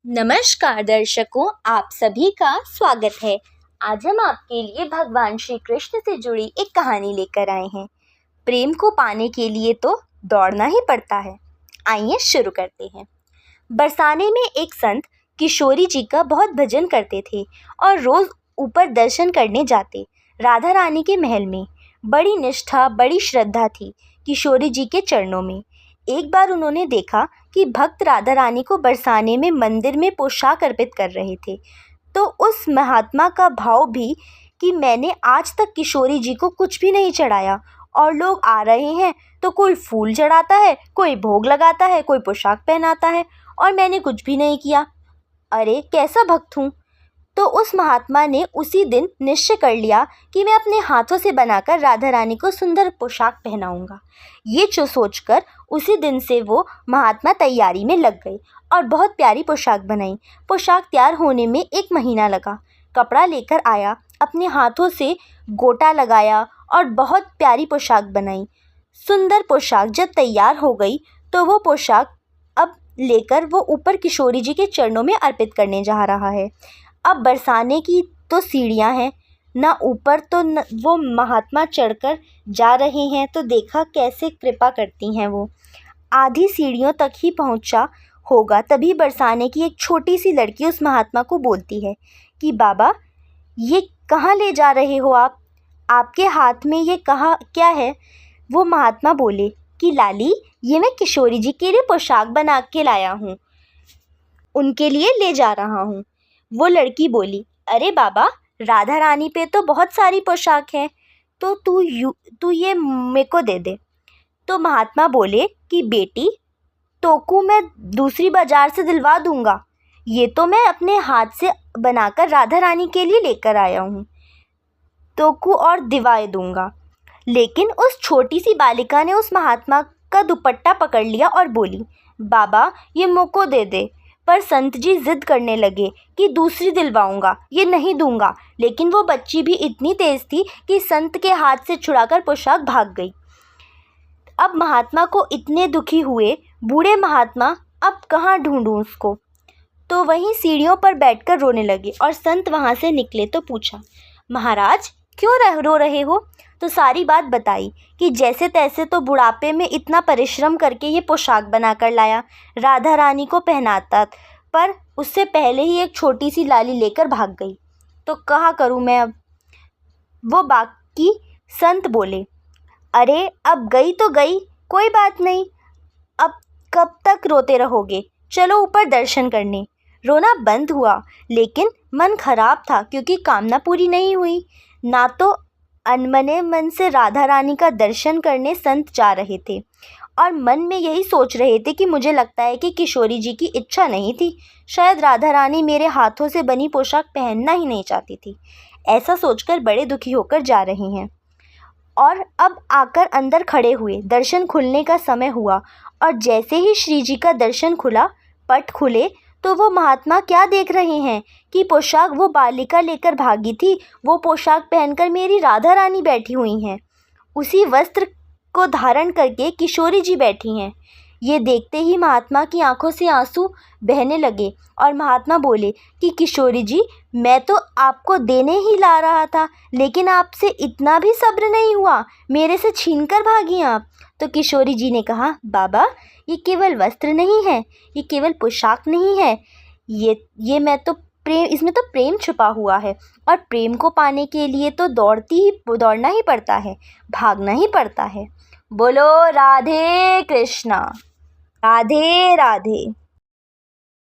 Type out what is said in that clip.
नमस्कार दर्शकों, आप सभी का स्वागत है। आज हम आपके लिए भगवान श्री कृष्ण से जुड़ी एक कहानी लेकर आए हैं। प्रेम को पाने के लिए तो दौड़ना ही पड़ता है। आइए शुरू करते हैं। बरसाने में एक संत किशोरी जी का बहुत भजन करते थे और रोज ऊपर दर्शन करने जाते। राधा रानी के महल में बड़ी निष्ठा, बड़ी श्रद्धा थी किशोरी जी के चरणों में। एक बार उन्होंने देखा कि भक्त राधा रानी को बरसाने में मंदिर में पोशाक अर्पित कर रहे थे। तो उस महात्मा का भाव भी कि मैंने आज तक किशोरी जी को कुछ भी नहीं चढ़ाया और लोग आ रहे हैं तो कोई फूल चढ़ाता है, कोई भोग लगाता है, कोई पोशाक पहनाता है और मैंने कुछ भी नहीं किया। अरे कैसा भक्त हूँ। तो उस महात्मा ने उसी दिन निश्चय कर लिया कि मैं अपने हाथों से बनाकर राधा रानी को सुंदर पोशाक पहनाऊंगा। ये जो सोचकर उसी दिन से वो महात्मा तैयारी में लग गए और बहुत प्यारी पोशाक बनाई। पोशाक तैयार होने में 1 महीना लगा। कपड़ा लेकर आया, अपने हाथों से गोटा लगाया और बहुत प्यारी पोशाक बनाई। सुंदर पोशाक जब तैयार हो गई तो वो पोशाक अब लेकर वो ऊपर किशोरी जी के चरणों में अर्पित करने जा रहा है। अब बरसाने की तो सीढ़ियाँ हैं ना, ऊपर तो न वो महात्मा चढ़कर जा रहे हैं तो देखा कैसे कृपा करती हैं वो। आधी सीढ़ियों तक ही पहुंचा होगा तभी बरसाने की एक छोटी सी लड़की उस महात्मा को बोलती है कि बाबा, ये कहाँ ले जा रहे हो आप? आपके हाथ में ये क्या है? वो महात्मा बोले कि लाली, ये मैं किशोरी जी के लिए पोशाक बना के लाया हूँ, उनके लिए ले जा रहा हूँ। वो लड़की बोली, अरे बाबा, राधा रानी पे तो बहुत सारी पोशाक है, तो तू ये मेरे को दे दे। तो महात्मा बोले कि बेटी, तोकू मैं दूसरी बाजार से दिलवा दूंगा, ये तो मैं अपने हाथ से बनाकर राधा रानी के लिए लेकर आया हूँ, तोकू और दिवाए दूंगा। लेकिन उस छोटी सी बालिका ने उस महात्मा का दुपट्टा पकड़ लिया और बोली, बाबा, ये मुझको दे दे। पर संत जी जिद करने लगे कि दूसरी दिलवाऊंगा, ये नहीं दूंगा। लेकिन वो बच्ची भी इतनी तेज थी कि संत के हाथ से छुड़ाकर पोशाक भाग गई। अब महात्मा को इतने दुखी हुए, बूढ़े महात्मा, अब कहाँ ढूंढूं उसको। तो वहीं सीढ़ियों पर बैठकर रोने लगे और संत वहाँ से निकले तो पूछा, महाराज क्यों रो रहे हो? तो सारी बात बताई कि जैसे तैसे तो बुढ़ापे में इतना परिश्रम करके ये पोशाक बनाकर लाया, राधा रानी को पहनाता, पर उससे पहले ही एक छोटी सी लाली लेकर भाग गई। तो कहाँ करूँ मैं अब? वो बाकी संत बोले, अरे अब गई तो गई, कोई बात नहीं, अब कब तक रोते रहोगे? चलो ऊपर दर्शन करने। रोना बंद हुआ, लेकिन मन खराब था क्योंकि कामना पूरी नहीं हुई। ना तो अनमने मन से राधा रानी का दर्शन करने संत जा रहे थे और मन में यही सोच रहे थे कि मुझे लगता है कि किशोरी जी की इच्छा नहीं थी, शायद राधा रानी मेरे हाथों से बनी पोशाक पहनना ही नहीं चाहती थी। ऐसा सोचकर बड़े दुखी होकर जा रहे हैं और अब आकर अंदर खड़े हुए। दर्शन खुलने का समय हुआ और जैसे ही श्री जी का दर्शन खुला, पट खुले, तो वो महात्मा क्या देख रहे हैं कि पोशाक वो बालिका लेकर भागी थी, वो पोशाक पहनकर मेरी राधा रानी बैठी हुई हैं। उसी वस्त्र को धारण करके किशोरी जी बैठी हैं। ये देखते ही महात्मा की आंखों से आंसू बहने लगे और महात्मा बोले कि किशोरी जी, मैं तो आपको देने ही ला रहा था, लेकिन आपसे इतना भी सब्र नहीं हुआ, मेरे से छीनकर भागी आप। तो किशोरी जी ने कहा, बाबा, ये केवल वस्त्र नहीं है, ये केवल पोशाक नहीं है, ये मैं तो प्रेम, इसमें तो प्रेम छुपा हुआ है और प्रेम को पाने के लिए तो दौड़ना ही पड़ता है, भागना ही पड़ता है। बोलो राधे कृष्णा, राधे राधे।